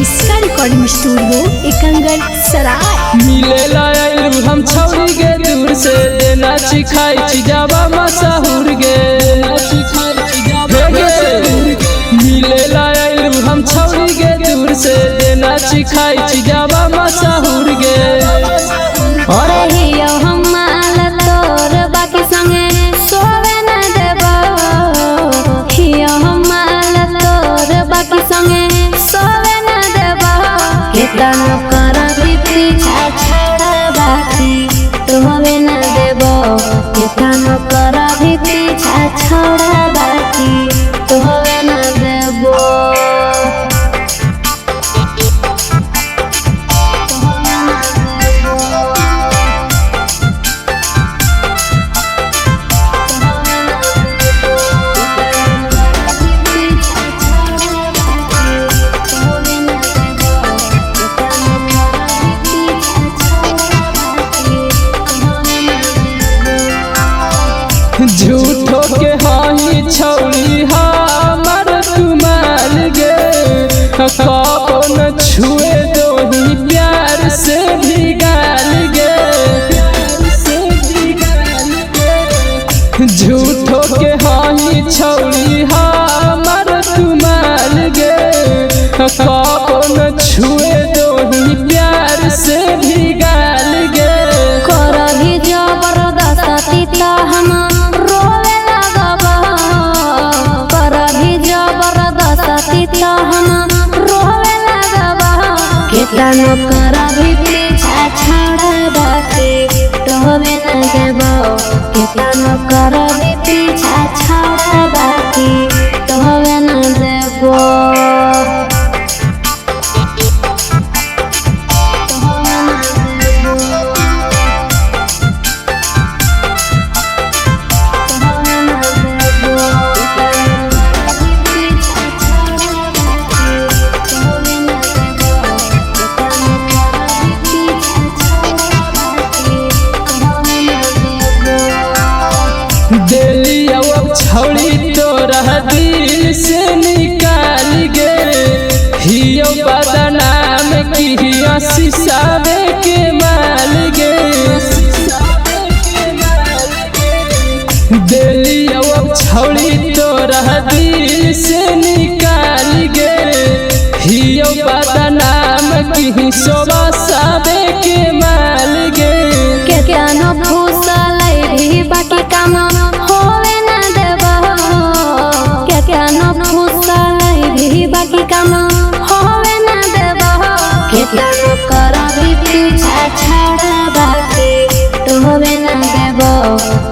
इसका recording studio Ekangar सराय। मिलेला आइलू हम छौरी गे दूर से देना चिखाई चिजावा मशहूर गे मिलेला आइलू हम छौरी गे दूर से देना चिखाई चिजावा मशहूर गे। अरे हियो हम माल तोर बाकी संगे सोवे न देबो हियो हम माल तोर बाकी संगे सोवे न देबो केतन कर दीदी छाछड़ बाकी तोवे न देबो केतन कर दीदी छाछड़ बाकी तोवे न देबो। झूठो के हाही छौरी हमर तुमाल गे कौन छुए दोही प्यार से भी गाल गे झूठो के हाही छौरी हमर तुमाल गे कौन छुए दोही प्यार से भी गाल गे। कर भी जबरदस्ती त हम रोवे लगबो कर भी जबरदस्ती त हम रोवे लगबो केतन कर भी पीछा छड़ बाकी तोवे न देबो केतन कर भी पीछा छड़ बाकी तोवे न देबो। दिलिया छौरी तोरा दिल से निकाल गे हियो बदनाम किया शीशावे के माल गे दिलिया छौरी तोरा दिल से निकाल गे हियो बदनाम की शोभावे के माल गे। केतनो फूसल भी बाकी काम होवे न देबो केतनो फूसल भी बाकी काम होवे न देबो केतनो कर भी पीछा छड़ बाकी तोवे न देबो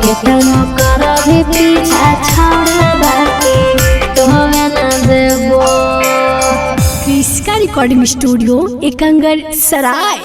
केतनो कर भी पीछा छड़ बाकी तोवे न देबो। इसका रिकॉर्डिंग स्टूडियो एकंगर सराय।